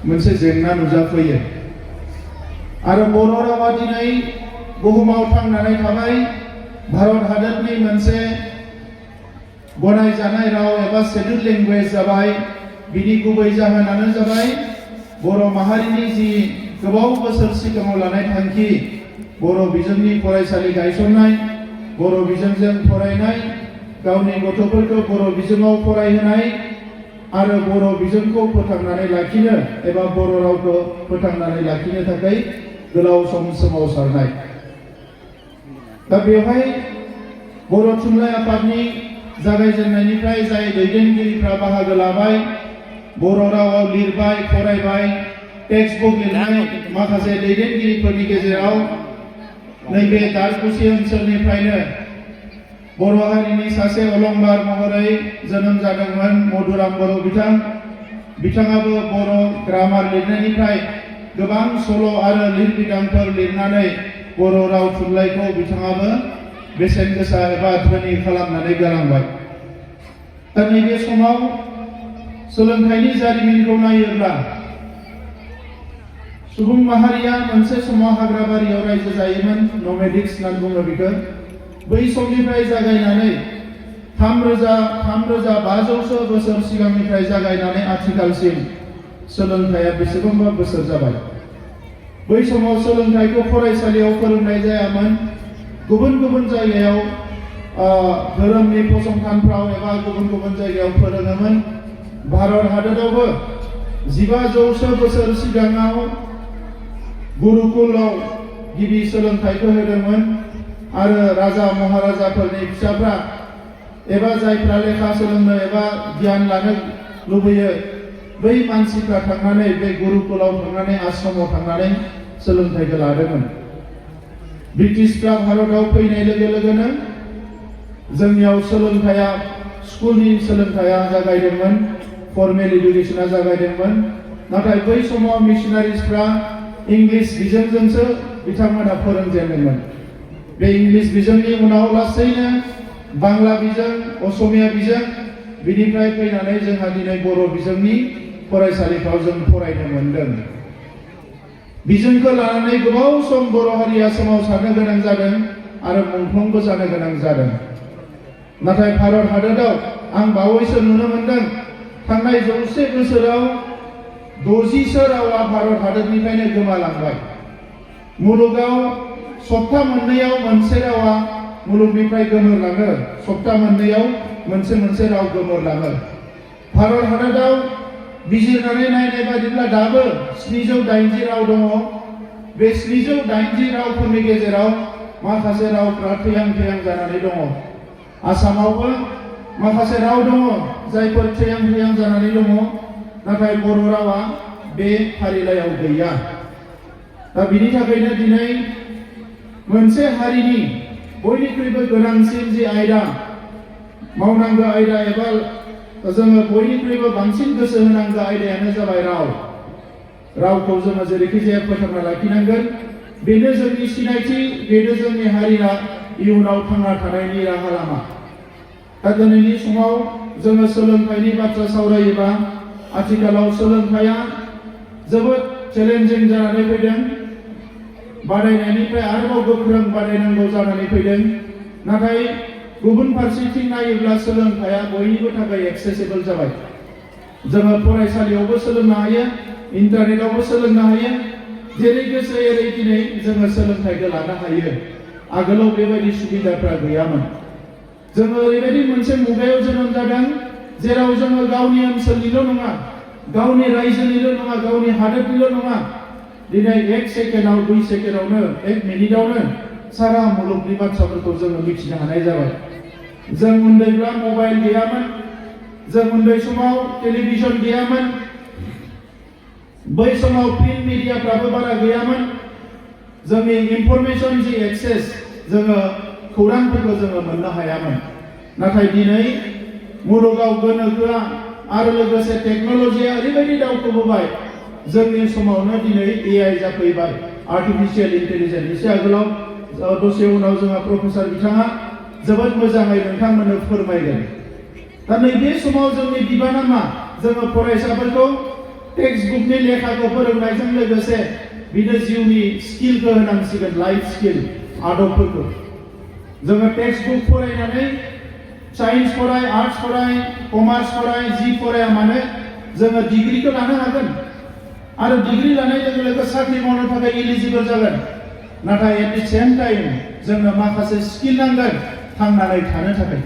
मोनसे जेंना नुजाफैयो आरो बर' रावा दिनै बुहुमाव थांनानै थाबाय भारत हादरनि मोनसे गनायजानाय राव एबा शेड्युल लेंगुवेज जाबाय। बिनि गुबै जाहोनानो जाबाय बर' माहारिनि जि गोबाव बोसोर सिगाङाव लानाय थांखि बर' बिजोंनि फरायसालि गायसननाय, बर' बिजोंजों फरायनाय, गावनि गथ'फोरखौ बर' बिजोङाव फरायहोनाय आरो बर' बिजोंखौ फोथांनानै लाखिनो एबा बर' रावखौ फोथांनानै लाखिनो थाखाय गोलाव सम सोमावसारनाय। दा बेवहाय बर' थुनलाइ आफादनि जागायजेननायनिफ्राय जाय दैदेनगिरिफ्रा बाहागो लाबाय, बर' रावाव लिरबाय, फरायबाय, टेक्सट बुक लिरनाय माखासे दैदेनगिरिफोरनि गेजेराव नैबे दारकुसि ओनसोलनिफ्रायनो बर' हारिनि सासे अलंबार महरै जोनोम जादोंमोन मधुराम बर' बिथाङाबो बर' ग्रामार लिरनायनिफ्राय गोबां सल' आरो लिरबिदांफोर लिरनानै बर' राव थुनलाइखौ बिथाङाबो बेसेन गोसा एबा धोनि खालामनानै गालांबाय। दा नैबे समाव सोलोंथाइनि जारिमिनखौ नायोब्ला सुबुं माहारिया मोनसे समाव हाग्राबारियाव रायजो जायोमोन, नमेडिक्स होननानै बुङो बेखौ। बै समनिफ्राय जागायनानै 3500 बोसोर सिगांनिफ्राय जागायनानै आथिखालसिम सोलोंथाइया बेसेबांबा बोसोर जाबाय। बै समाव सोलोंथाइखौ फरायसालियाव फोरोंनाय जायामोन, गुबुन गुबुन जायगायाव धोरोमनि फसंथानफ्राव एबा गुबुन गुबुन जायगायाव फोरोङोमोन। भारत हादरावबो 1500 बोसोर सिगाङाव गुरुकुलाव गिबि सोलोंथाइखौ होदोंमोन आरो राजा महाराजाफोरनि फिसाफ्रा एबा जायफ्रा लेखा सोलोंनो एबा गियान लानो लुबैयो बै मानसिफ्रा थांनानै बे गुरुकुलाव थांनानै आश्रमाव थांनानै सोलोंथाइखौ लादोंमोन। ब्रिटिशफ्रा भारताव फैनाय लोगो लोगोनो जोंनियाव सोलोंथाइया स्कुलनि सोलोंथाइया जागायदोंमोन, फर्मेल इडुकेसना जागायदोंमोन। नाथाय बै समाव मिशनारिसफ्रा इंलिश बिजोंजोंसो बिथांमोना फोरोंजेनदोंमोन। बे इंलिश बिजोंनि उनाव लासैनो बांला बिजों, असमिया बिजों, बिनिफ्राय फैनानै जोंहा दिनै बर' बिजोंनि फरायसालिफ्राव जों फरायनो मोनदों। बिजोंखौ लानानै गोबाव सम बर' हारिया सोमावसारनो गोनां जादों आरो मुंख्लंबो जानो गोनां जादों। नाथाय भारत हादराव आं बावैसो नुनो मोनदों थांनाय 100 बोसोराव 60सो रावा भारत हादरनिफ्रायनो गोमालांबाय। मुलुगाव सप्ता मोननैयाव मोनसे रावा मुलुगनिफ्राय गोमोरलाङो, सप्ता मोननैयाव मोनसे राव गोमोरलाङो। भारत हादराव बिजिरनानै नायनाय बादिब्ला दाबो 780 राव दङ। बे 780 रावफोरनि गेजेराव माखासे रावफ्रा थैहां जानानै दङ। आसामावबो माखासे राव दङ जायफोर थैहां जानानै दङ, नाथाय बर' रावा बे फारिलाइयाव गैया। दा बिनि थाखायनो दिनै मोनसे हारिनि बयनिख्रुइबो गोनांसिन जि आयदा, मावनांगौ आयदा एबा जोङो बयनिख्रुइबो बांसिन गोसो होनांगौ आयदायानो जाबाय राव। रावखौ जोङो जेरैखि जाया फोथांना लाखिनांगोन। बेनो जोंनि सिनायथि, बेनो जोंनि हारिया इयुनाव थांना थानायनि राहा लामा। दा दिनैनि समाव जोङो सोलोंथाइनि बाथ्रा सावरायोबा आथिखालाव सोलोंथाइया जोबोद चेलेन्जिं जानानै फैदों। बादायनायनिफ्राय आरोबाव गोख्रों बादायनांगौ जानानै फैदों। नाथाय गुबुन फारसेथिं नायोब्ला सोलोंथाइया बयनिबो थाखाय एक्सेसिबल जाबाय। जोङो फरायसालियावबो सोलोंनो हायो, इन्टारनेटआवबो सोलोंनो हायो, जेरै गोसो एरै दिनै जोङो सोलोंथाइखौ लानो हायो। आगोलाव बेबायदि सुबिदाफ्रा गैयामोन। जोङो ओरैबायदि मोनसे मुगायाव जोनोम जादों जेराव जोङो गावनि ओनसोलनिल' नङा, गावनि रायजोनिल' नङा, गावनि हादोरनिल' नङा, दिनै 1 सेकेन्डआव 2 सेकेन्डआवनो 1 मिनिटआवनो सारा मुलुगनि बाथ्राफोरखौ जोङो मिथिनो हानाय जाबाय। जों उन्दैब्ला मबाइल गैयामोन, जों उन्दै समाव टेलिभिजन गैयामोन, बै समाव प्रिन्ट मिडियाफ्राबो बारा गैयामोन। जोंनि इनफरमेसन जि एक्सेस, जोङो खौरांफोरखौ जोङो मोननो हायामोन। नाथाय दिनै मुलुगाव गोनोखोआ आरो लोगोसे टेक्न'लजिया ओरैबायदि दावखोबोबाय, जोंनि समावनो दिनै AI जाफैबाय, आर्टिफिशियेल इन्टेलिजेन्स। एसे आगोलाव दसे उनाव जोंहा प्रफेसर बिथाङा जोबोद मोजाङै नोंथांमोननो फोरमायगोन। दा नैबे समाव जोंनि बिबाना मा? जोङो फरायसाफोरखौ टेक्स्ट बुकनि लेखाखौ फोरोंनायजों लोगोसे बिनो जिउनि स्किलखौ होनांसिगोन, लाइफ स्किल आदबफोरखौ। जोङो टेक्स्ट बुक फरायनानै साइन्स फराय, आर्ट्स फराय, कमार्स फराय, जि फराया मानो जोङो डिग्रीखौ लानो हागोन आरो डिग्री लानाय लोगो लोगो साख्रि मावनो थाखाय एलिजिबल जागोन। नाथाय एट द सेम टाइम जोंनो माखासे स्किल नांगोन थांनानै थानो थाखाय।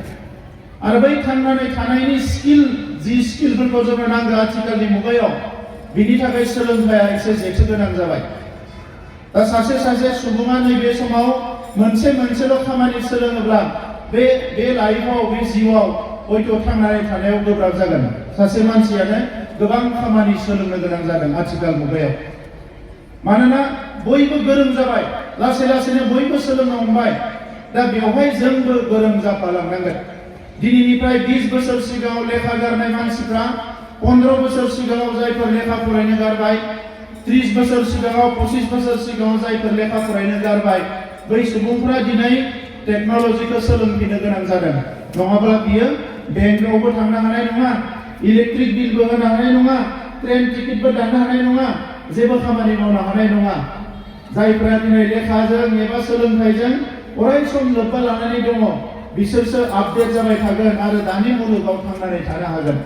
आरो बै थांनानै थानायनि स्किल, जि स्किलफोरखौ जोंनो नांगौ आथिखालनि मुगायाव, बिनि थाखाय सोलोंथाइया एसे जेथो गोनां जाबाय। दा सासे सुबुङा नैबे समाव मोनसेल' खामानि सोलोङोब्ला बे लाइफआव, बे जिउआव हयथ' थांनानै थानायाव गोब्राब जागोन। सासे मानसियानो गोबां खामानि सोलोंनो गोनां जादों आथिखाल मुगायाव। मानोना बयबो गोरों जाबाय, लासै लासैनो बयबो सोलोंनो हमबाय। दा बेवहाय जोंबो गोरों जाफालांनांगोन। दिनैनिफ्राय 20 बोसोर सिगाङाव लेखा गारनाय मानसिफ्रा 15 बोसोर सिगाङाव जायफोर लेखा फरायनो गारबाय, 30 बोसोर सिगाङाव, 25 बोसोर सिगाङाव जायफोर लेखा फरायनो गारबाय, बै सुबुंफ्रा दिनै टेक्न'लजिखौ सोलोंफिननो गोनां जादों। नङाब्ला बियो बेंकआवबो थांनो हानाय नङा, इलेक्ट्रिक बिलबो होनो हानाय नङा, ट्रेन टिकेटबो दाननो हानाय नङा, जेबो खामानि मावनो हानाय नङा। जायफ्रा दिनै लेखाजों एबा सोलोंथाइजों अराय सम लोब्बा लानानै दङ, बिसोरसो आपडेट जाबाय थागोन आरो दानि मुलुगाव थांनानै थानो हागोन।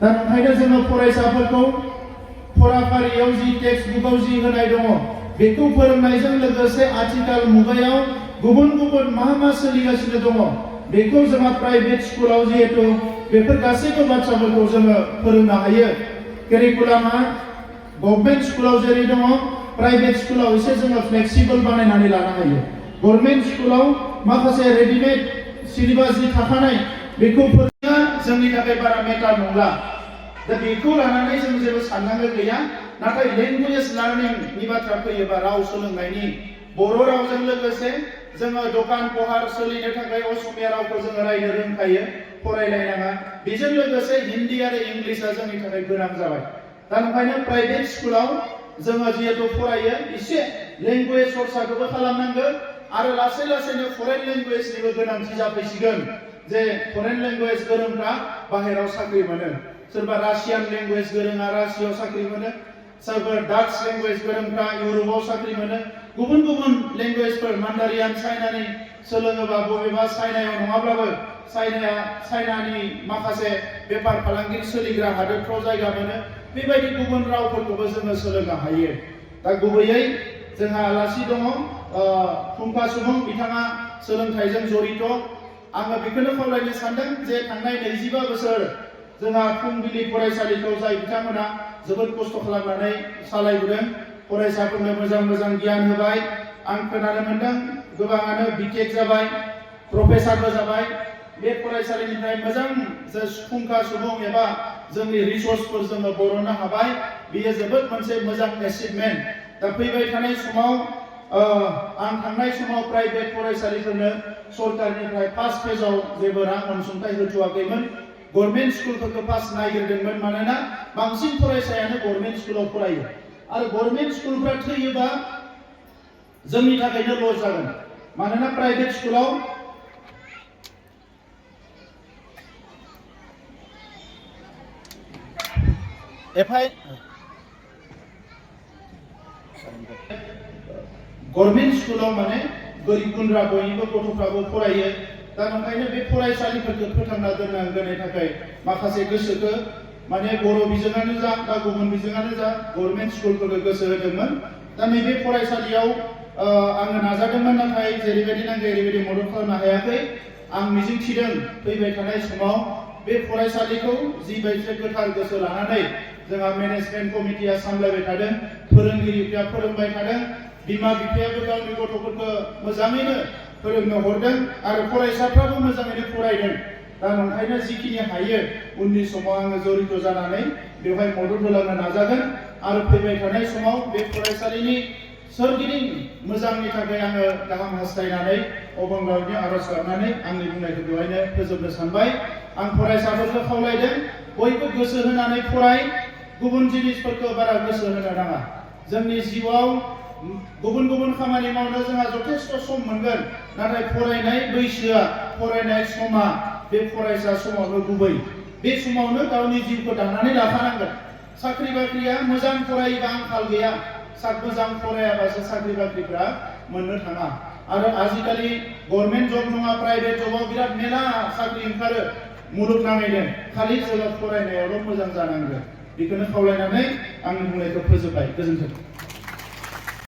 दा ओंखायनो जोङो फरायसाफोरखौ फराफारियाव जि टेक्स्ट बुकआव जि होनाय दङ, बेखौ फोरोंनायजों लोगोसे आथिखाल मुगायाव गुबुन मा सोलिगासिनो दङ, बेखौ जोंहा प्राइभेट स्कुलाव जिहेतु बेफोर गासैबो बाथ्राफोरखौ जोङो फोरोंनो हायो। कारिकुलामा गभर्नमेन्ट स्कुलाव जेरै दङ, प्राइभेट स्कुलाव एसे जोङो फ्लेक्सिबल बानायनानै लानो हायो। गभर्नमेन्ट स्कुलाव माखासे रेडिमेड सिलेबास जि थाखानाय, बेखौ फोरोंनाया जोंनि थाखाय बारा मेटार नंला। दा बेखौ लानानै जों जेबो साननांगौ गैया। नाथाय लेंगुवेज लार्निंनि बाथ्रा फैयोबा, राव सोलोंनायनि, बर' रावजों लोगोसे जोङो दखान पहार सोलिनो थाखाय असमिया रावखौ जोङो रायनो रोंखायो, फरायलायनाङा। बेजों लोगोसे हिन्दी आरो इंलिशआ जोंनि थाखाय गोनां जाबाय। दा ओंखायनो प्राइभेट स्कुलाव जोङो जिहेतु फरायो, एसे लेंगुवेज सर्साखौबो खालामनांगौ आरो लासै लासैनो फरेन लेंगुवेजनिबो गोनांथि जाफैसिगोन। जे फरेन लेंगुवेज गोरोंफ्रा बाहेरायाव साख्रि मोनो। सोरबा रासियान लेंगुवेज गोरोङा रासियाव साख्रि मोनो, सोरबा डाच लेंगुवेज गोरोंफ्रा इउर'पआव साख्रि मोनो। गुबुन लेंगुवेजफोर, मान्डारियान चाइनानि सोलोङोबा बबेबा चाइनायाव नङाब्लाबो चाइनानि माखासे बेफार फालांगि सोलिग्रा हादोरफ्राव जायगा मोनो। बेबायदि गुबुन रावफोरखौबो जोङो सोलोंनो हायो। दा गुबैयै जोंहा आलासि दङ, फुंखा सुबुं, बिथाङा सोलोंथाइजों जड़ित। आङो बेखौनो खावलायनो सानदों जे थांनाय 25 बोसोर जोंहा फुंबिलि फरायसालिखौ जाय बिथांमोना जोबोद खस्थ' खालामनानै सालायबोदों, फरायसाफोरनो मोजां गियान होबाय। आं खोनानो मोनदों गोबाङानो बिटेक जाबाय, प्रफेसारबो जाबाय। बे फरायसालिनिफ्राय मोजां जे फुंखा सुबुं एबा जोंनि रिसर्सफोर जोङो बरननो हाबाय, बेयो जोबोद मोनसे मोजां एचिभमेन्ट। दा फैबाय थानाय समाव आं थांनाय समाव प्राइभेट फरायसालिफोरनो सरकारनिफ्राय फार्स्ट फेजआव जेबो रां अनसुंथाइ होथ'वाखैमोन। गभर्नमेन्ट स्कुलफोरखौ फार्स्ट नायगिरदोंमोन, मानोना बांसिन फरायसायानो गभर्नमेन्ट स्कुलाव फरायो आरो गभर्नमेन्ट स्कुलफ्रा थैयोबा जोंनि थाखायनो लस जागोन। मानोना प्राइभेट स्कुलाव गभर्नमेन्ट स्कुलाव माने गोरिब गुन्द्रा बयनिबो गथ'फ्राबो फरायो। दा ओंखायनो बे फरायसालिफोरखौ फोथांना दोननांगौनि थाखाय माखासे गोसोखौ माने बर' बिजोङानो जा बा गुबुन बिजोङानो जा गभर्नमेन्ट स्कुलफोरखौ गोसो होदोंमोन। दा नैबे फरायसालियाव आङो नाजादोंमोन, नाथाय जेरैबायदि नांगौ ओरैबायदि मदद खालामनो हायाखै। आं मिजिंथिदों फैबाय थानाय समाव बे फरायसालिखौ जिबायदि गोथार गोसो लानानै जोंहा मेनेजमेन्ट कमिटिया सामलायबाय थादों, फोरोंगिरिफ्रा फोरोंबाय थादों, बिमा बिफायाबो गावनि गथ'फोरखौ मोजाङैनो फोरोंनो हरदों आरो फरायसाफ्राबो मोजाङैनो फरायदों। दा ओंखायनो जिखिनि हायो उननि समाव आङो जड़ित जानानै बेवहाय मदद होलांनो नाजागोन आरो फैबाय थानाय समाव बे फरायसालिनि सोरगिदिं मोजांनि थाखाय आङो गाहाम हास्थायनानै अबंलावरिनि आरज गाबनानै आंनि बुंनायखौ बेवहायनो फोजोबनो सानबाय। आं फरायसाफोरखौ खावलायदों, बयबो गोसो होनानै फराय, गुबुन जिनिसफोरखौ बारा गोसो होनो नाङा। जोंनि जिउआव गुबुन खामानि मावनो जोंहा जथेस्थ' सम मोनगोन, नाथाय फरायनाय बैसोआ, फरायनाय समा बे फरायसा समावनो गुबै। बे समावनो गावनि जिउखौ दानानै लाखानांगोन। साख्रि बाख्रिया मोजां फरायोबा आंखाल गैया मोजां फरायाबासो साख्रि बाख्रिफ्रा मोननो थाङा आरो आजिखालि गभर्नमेन्ट जब नङा प्राइभेट जबाव बिराद मेला साख्रि ओंखारो मुलुगनाङैनो खालि जोङो फरायनायावल' मोजां जानांगोन बेखौनो खावलायनानै आंनि बुंनायखौ फोजोबबाय गोजोन्थों।